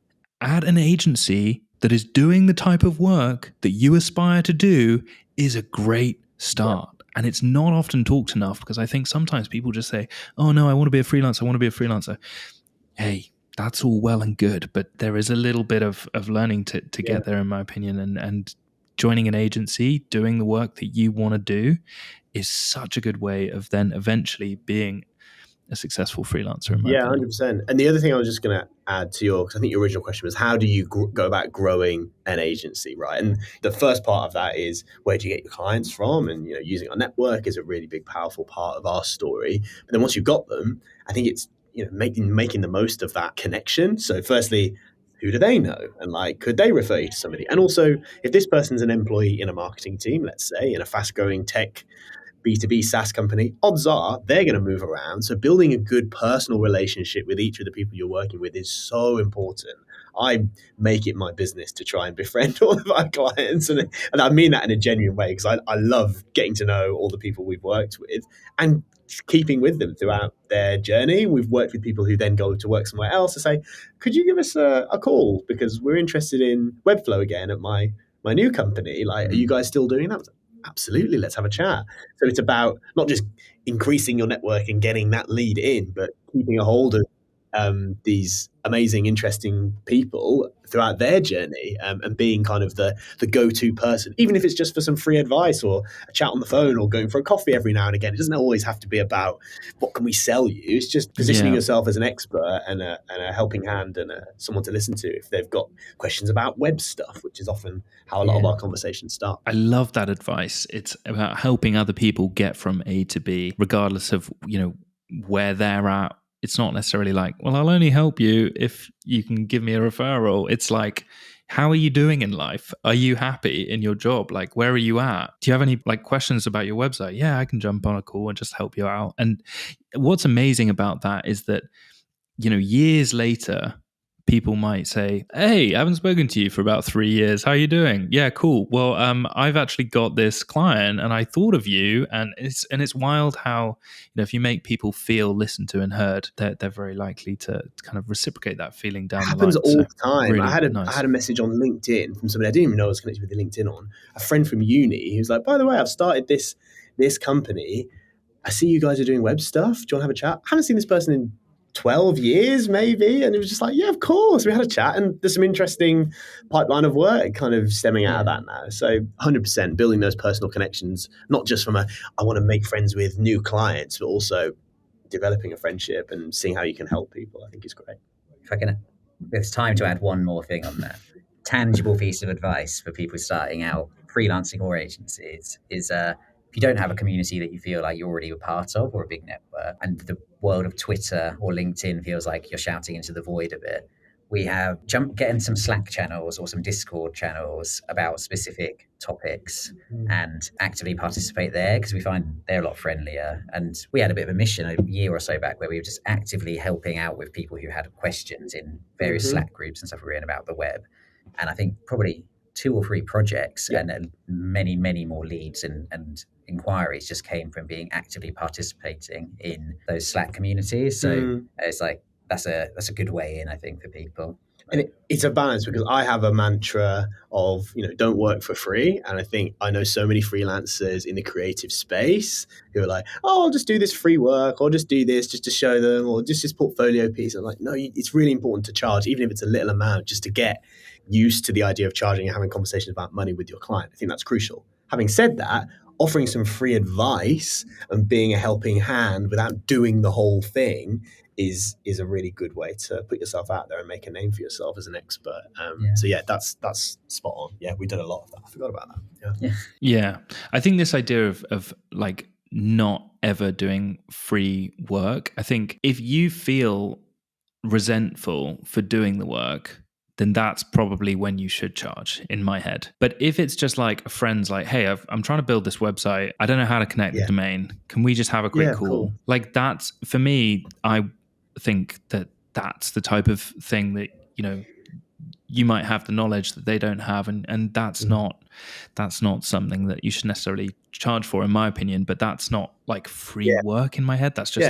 at an agency that is doing the type of work that you aspire to do is a great start. And it's not often talked enough, because I think sometimes people just say, oh no, I want to be a freelancer. I want to be a freelancer. Hey, that's all well and good, but there is a little bit of learning to get there, in my opinion. And joining an agency, doing the work that you want to do, is such a good way of then eventually being a successful freelancer, in my opinion. 100%. And the other thing I was just going to add to because I think your original question was, how do you go about growing an agency, right? And the first part of that is, where do you get your clients from? And using our network is a really big, powerful part of our story. But then once you've got them, I think it's making the most of that connection. So firstly, who do they know? And could they refer you to somebody? And also, if this person's an employee in a marketing team, let's say, in a fast-growing tech B2B SaaS company, odds are they're going to move around. So building a good personal relationship with each of the people you're working with is so important. I make it my business to try and befriend all of our clients. And I mean that in a genuine way, because I love getting to know all the people we've worked with and keeping with them throughout their journey. We've worked with people who then go to work somewhere else and say, could you give us a call? Because we're interested in Webflow again at my new company. Are you guys still doing that? Absolutely, let's have a chat. So it's about not just increasing your network and getting that lead in, but keeping a hold of these amazing, interesting people throughout their journey, and being kind of the go-to person, even if it's just for some free advice or a chat on the phone or going for a coffee every now and again. It doesn't always have to be about what can we sell you. It's just positioning yourself as an expert and a helping hand and someone to listen to if they've got questions about web stuff, which is often how a lot of our conversations start. I love that advice. It's about helping other people get from A to B, regardless of where they're at. It's not necessarily like, well, I'll only help you if you can give me a referral. It's like, how are you doing in life? Are you happy in your job? Where are you at? Do you have any questions about your website? Yeah, I can jump on a call and just help you out. And what's amazing about that is that, years later, people might say, hey, I haven't spoken to you for about 3 years. How are you doing? Yeah, cool. Well, I've actually got this client and I thought of you. And it's wild how, if you make people feel listened to and heard, they're very likely to kind of reciprocate that feeling down the line. It happens all the time. Really I had a message on LinkedIn from somebody I didn't even know I was connected with the LinkedIn on, a friend from uni. He was like, by the way, I've started this company. I see you guys are doing web stuff. Do you want to have a chat? I haven't seen this person in 12 years maybe, and it was just like, yeah, of course. We had a chat, and there's some interesting pipeline of work kind of stemming out of that now. So 100% building those personal connections, not just from I want to make friends with new clients, but also developing a friendship and seeing how you can help people, I think is great. It's time to add one more thing on that. Tangible piece of advice for people starting out freelancing or agencies is if you don't have a community that you feel like you're already a part of, or a big network, and the world of Twitter or LinkedIn feels like you're shouting into the void a bit, we have get in some Slack channels or some Discord channels about specific topics and actively participate there, because we find they're a lot friendlier. And we had a bit of a mission a year or so back where we were just actively helping out with people who had questions in various Slack groups and stuff we were in about the web. And I think probably 2 or 3 projects and many, many more leads and inquiries just came from being actively participating in those Slack communities. So it's like, that's a good way in, I think, for people. And it's a balance, because I have a mantra of, don't work for free. And I think I know so many freelancers in the creative space who are like, oh, I'll just do this free work, or just do this just to show them, or just this portfolio piece. I'm like, no, it's really important to charge, even if it's a little amount, just to get used to the idea of charging and having conversations about money with your client. I think that's crucial. Having said that, offering some free advice and being a helping hand without doing the whole thing is a really good way to put yourself out there and make a name for yourself as an expert. So yeah, that's spot on. Yeah, we did a lot of that. I forgot about that. Yeah. I think this idea of not ever doing free work, I think if you feel resentful for doing the work, then that's probably when you should charge, in my head. But if it's just like a friend's like, hey, I'm trying to build this website, I don't know how to connect the domain, can we just have a quick call? Cool. Like, that's, for me, I think that's the type of thing that, you might have the knowledge that they don't have, and that's not something that you should necessarily charge for, in my opinion. But that's not like free work in my head. That's just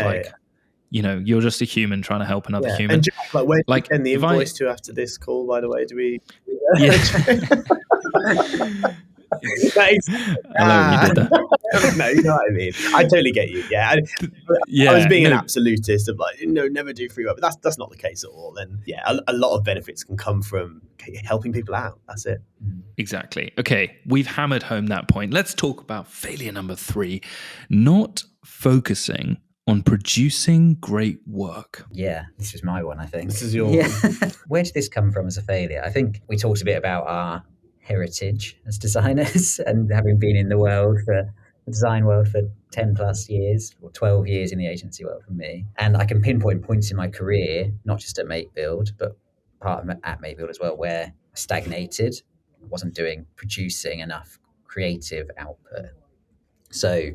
you're just a human trying to help another Yeah. human. And Jack, like, where do Like, we send the if I- invoice to after this call, by the way? Do we? Yeah. That is- I love when you did that. No, you know what I mean. I totally get you. Yeah. I was being an absolutist of like, never do free work, but that's not the case at all. And yeah, a lot of benefits can come from helping people out. That's it. Exactly. Okay, we've hammered home that point. Let's talk about failure number 3, not focusing on producing great work. Yeah, this is my one, I think. This is your one. Where did this come from as a failure? I think we talked a bit about our heritage as designers and having been in the design world for 10 plus years, or 12 years in the agency world for me. And I can pinpoint points in my career, not just at MakeBuild, but part of at MakeBuild as well, where I stagnated, wasn't producing enough creative output. So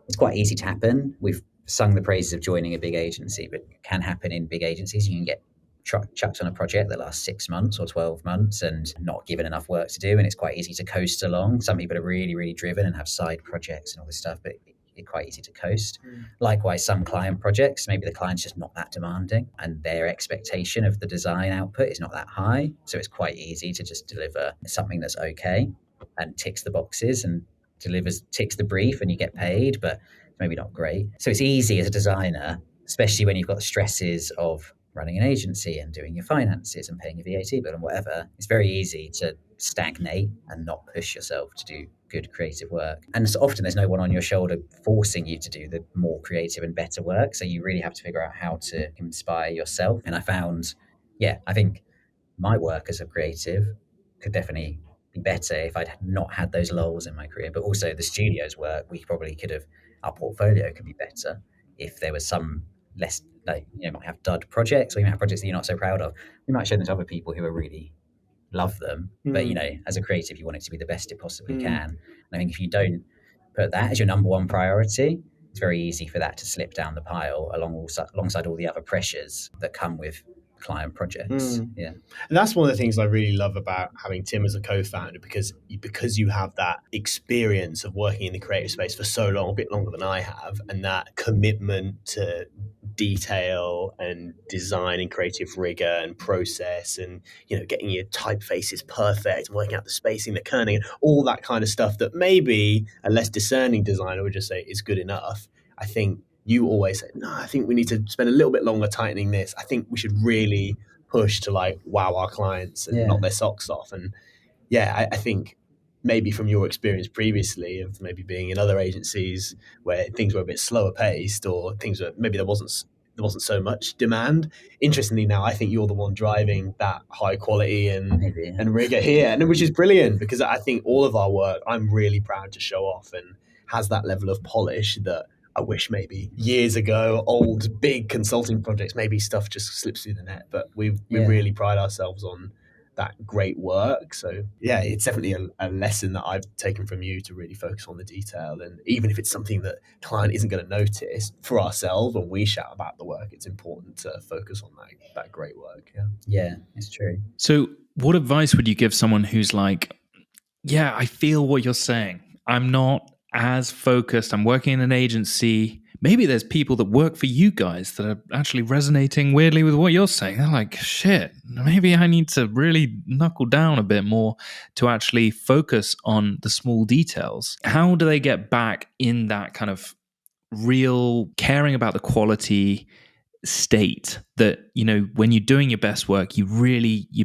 it's quite easy to happen. We've sung the praises of joining a big agency, but it can happen in big agencies. You can get chucked on a project that lasts 6 months or 12 months and not given enough work to do, and it's quite easy to coast along. Some people are really, really driven and have side projects and all this stuff, but it's quite easy to coast. Likewise, some client projects, maybe the client's just not that demanding and their expectation of the design output is not that high, so it's quite easy to just deliver something that's okay and ticks the boxes and ticks the brief and you get paid, but maybe not great. So it's easy as a designer, especially when you've got the stresses of running an agency and doing your finances and paying your VAT bill and whatever. It's very easy to stagnate and not push yourself to do good creative work. And so often there's no one on your shoulder forcing you to do the more creative and better work. So you really have to figure out how to inspire yourself. And I found, I think my work as a creative could definitely be better if I'd not had those lulls in my career, but also the studio's work, our portfolio could be better if there was some less, you might have dud projects, or you might have projects that you're not so proud of. You might show them to other people who are really love them, but as a creative, you want it to be the best it possibly can. And I think if you don't put that as your number one priority, it's very easy for that to slip down the pile alongside all the other pressures that come with client projects. Yeah. And that's one of the things I really love about having Tim as a co-founder, because you have that experience of working in the creative space for so long, a bit longer than I have, and that commitment to detail and design and creative rigor and process and getting your typefaces perfect, working out the spacing, the kerning, and all that kind of stuff that maybe a less discerning designer would just say is good enough. I think you always say, no, I think we need to spend a little bit longer tightening this. I think we should really push to wow our clients and knock their socks off. And I think maybe from your experience previously of maybe being in other agencies where things were a bit slower paced, or things were maybe there wasn't so much demand. Interestingly, now I think you're the one driving that high quality and rigor here, and which is brilliant, because I think all of our work I'm really proud to show off and has that level of polish that I wish maybe years ago, old big consulting projects, maybe stuff just slips through the net, but we really pride ourselves on that great work. So it's definitely a lesson that I've taken from you, to really focus on the detail. And even if it's something that client isn't going to notice, for ourselves, when we shout about the work, it's important to focus on that great work. Yeah, it's true. So what advice would you give someone who's like, I feel what you're saying, I'm not as focused, I'm working in an agency, maybe there's people that work for you guys that are actually resonating weirdly with what you're saying. They're like, shit, maybe I need to really knuckle down a bit more to actually focus on the small details. How do they get back in that kind of real caring about the quality state that, when you're doing your best work, you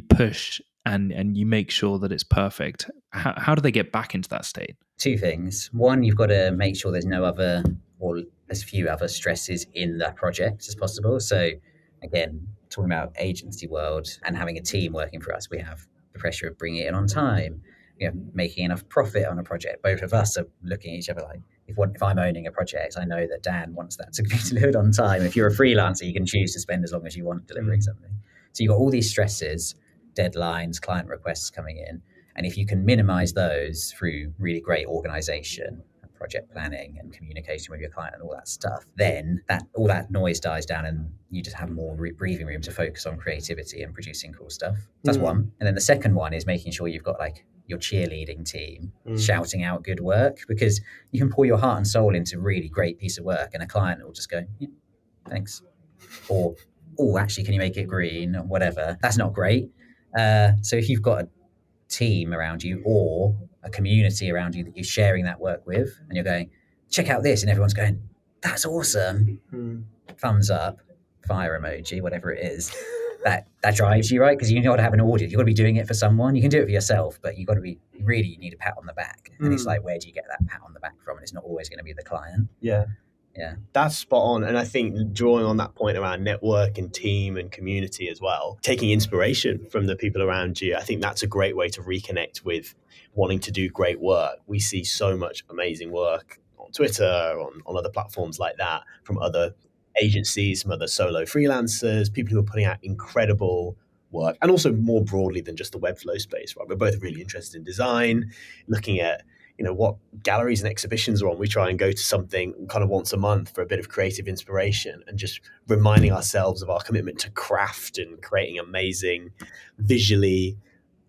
push and you make sure that it's perfect? How do they get back into that state? Two things. One, you've got to make sure there's no other, or as few other stresses in that project as possible. So again, talking about agency world and having a team working for us, we have the pressure of bringing it in on time, making enough profit on a project. Both of us are looking at each other like, if I'm owning a project, I know that Dan wants that to be delivered on time. If you're a freelancer, you can choose to spend as long as you want delivering something. So you've got all these stresses, deadlines, client requests coming in. And if you can minimize those through really great organization, project planning and communication with your client and all that stuff, then all that noise dies down and you just have more breathing room to focus on creativity and producing cool stuff. That's one. And then the second one is making sure you've got your cheerleading team shouting out good work, because you can pour your heart and soul into a really great piece of work and a client will just go, thanks. or, oh, actually, can you make it green or whatever? That's not great. So if you've got a team around you or a community around you that you're sharing that work with, and you're going, check out this, and everyone's going, that's awesome. Thumbs up, fire emoji, whatever it is. That drives you, right? Because you've got to have an audience. You've got to be doing it for someone. You can do it for yourself, but you've got to be really, you need a pat on the back. And it's like, where do you get that pat on the back from? And it's not always going to be the client. Yeah. Yeah. That's spot on. And I think drawing on that point around network and team and community as well, taking inspiration from the people around you, I think that's a great way to reconnect with wanting to do great work. We see so much amazing work on Twitter, on other platforms like that, from other agencies, some other solo freelancers, people who are putting out incredible work, and also more broadly than just the Webflow space, right? We're both really interested in design, looking at what galleries and exhibitions are on. We try and go to something kind of once a month for a bit of creative inspiration, and just reminding ourselves of our commitment to craft and creating amazing, visually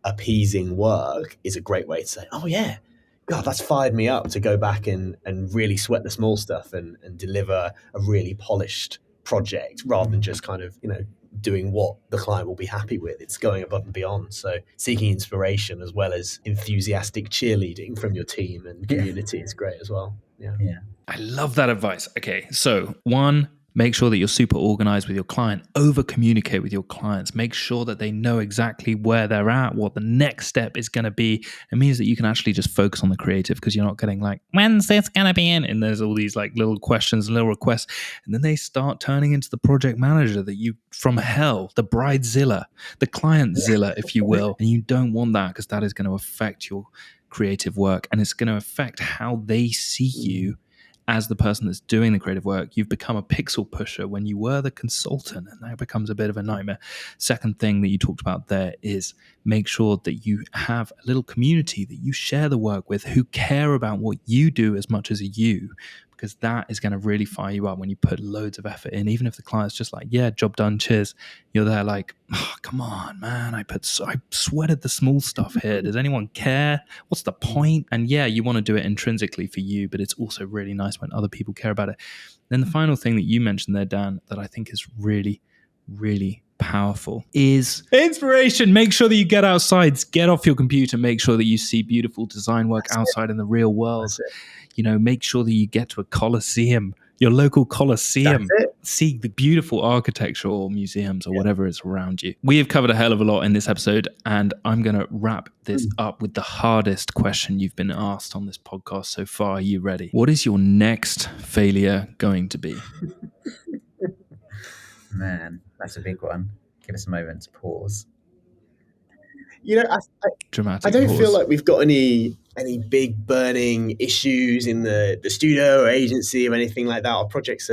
appeasing work is a great way to say, oh yeah, God, that's fired me up to go back and really sweat the small stuff and deliver a really polished project, rather than just kind of, doing what the client will be happy with. It's going above and beyond. So seeking inspiration as well as enthusiastic cheerleading from your team and community is great as well. Yeah. I love that advice. Okay, so 1, make sure that you're super organized with your client. Over communicate with your clients. Make sure that they know exactly where they're at, what the next step is going to be. It means that you can actually just focus on the creative, because you're not getting like, when's this going to be in? And there's all these like little questions, little requests. And then they start turning into the project manager that you, from hell, the bridezilla, the clientzilla, if you will. And you don't want that, because that is going to affect your creative work, and it's going to affect how they see you as the person that's doing the creative work. You've become a pixel pusher when you were the consultant, and that becomes a bit of a nightmare. Second thing that you talked about there is make sure that you have a little community that you share the work with, who care about what you do as much as you, because that is going to really fire you up when you put loads of effort in. Even if the client's just like, yeah, job done, cheers. You're there like, oh, come on, man, I sweated the small stuff here. Does anyone care? What's the point? And yeah, you want to do it intrinsically for you, but it's also really nice when other people care about it. Then the final thing that you mentioned there, Dan, that I think is really, really powerful is inspiration. Make sure that you get outside, get off your computer, make sure that you see beautiful design work outside in the real world. Make sure that you get to a coliseum, your local coliseum, see the beautiful architecture or museums or whatever is around you. We have covered a hell of a lot in this episode, and I'm going to wrap this up with the hardest question you've been asked on this podcast so far. Are you ready? What is your next failure going to be? Man, that's a big one. Give us a moment to pause. I don't feel like we've got any big burning issues in the studio or agency or anything like that. Our projects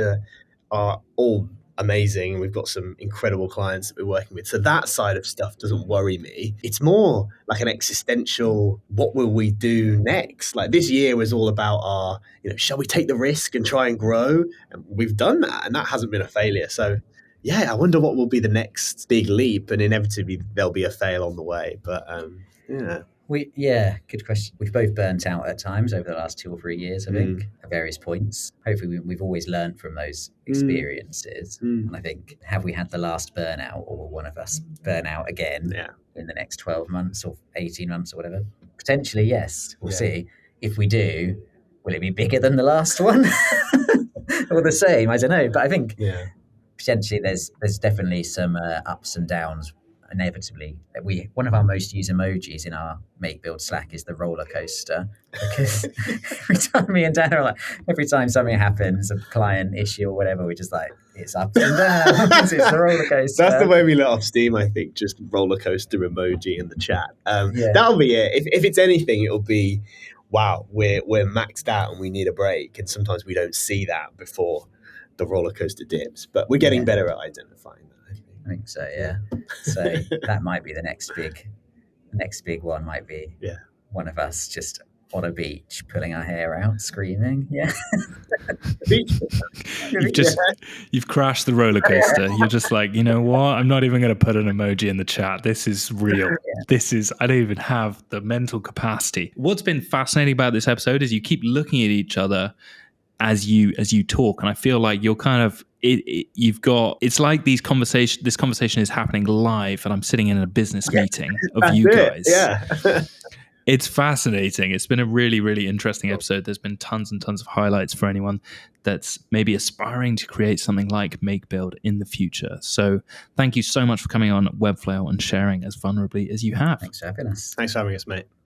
are all amazing. We've got some incredible clients that we're working with. So that side of stuff doesn't worry me. It's more like an existential, what will we do next? Like this year was all about our, shall we take the risk and try and grow? And we've done that, and that hasn't been a failure. So yeah, I wonder what will be the next big leap, and inevitably there'll be a fail on the way. But good question. We've both burnt out at times over the last 2 or 3 years, I think, at various points. Hopefully we've always learned from those experiences. And I think, have we had the last burnout, or will one of us burn out again in the next 12 months or 18 months or whatever? Potentially, yes. We'll see. If we do, will it be bigger than the last one? Or the same? I don't know. But I think potentially there's definitely some ups and downs. Inevitably, one of our most used emojis in our MakeBuild Slack is the roller coaster, because every time me and Dan are like, every time something happens, a client issue or whatever, we're just like, it's up and down. It's the roller coaster. That's the way we let off steam, I think. Just roller coaster emoji in the chat. That'll be it. If it's anything, it'll be, wow, we're maxed out and we need a break, and sometimes we don't see that before the roller coaster dips. But we're getting better at identifying that. I think so, yeah. So that might be the next big one. Might be one of us just on a beach, pulling our hair out, screaming. Yeah. You've crashed the roller coaster. You're just like, you know what? I'm not even going to put an emoji in the chat. This is real. I don't even have the mental capacity. What's been fascinating about this episode is you keep looking at each other as you talk, and I feel like you're kind of it's like this conversation is happening live, and I'm sitting in a business meeting of That's you it, guys. Yeah. It's fascinating. It's been a really, really interesting episode. There's been tons and tons of highlights for anyone that's maybe aspiring to create something like MakeBuild in the future. So thank you so much for coming on Webflail and sharing as vulnerably as you have. Thanks for having us. Thanks for having us, mate.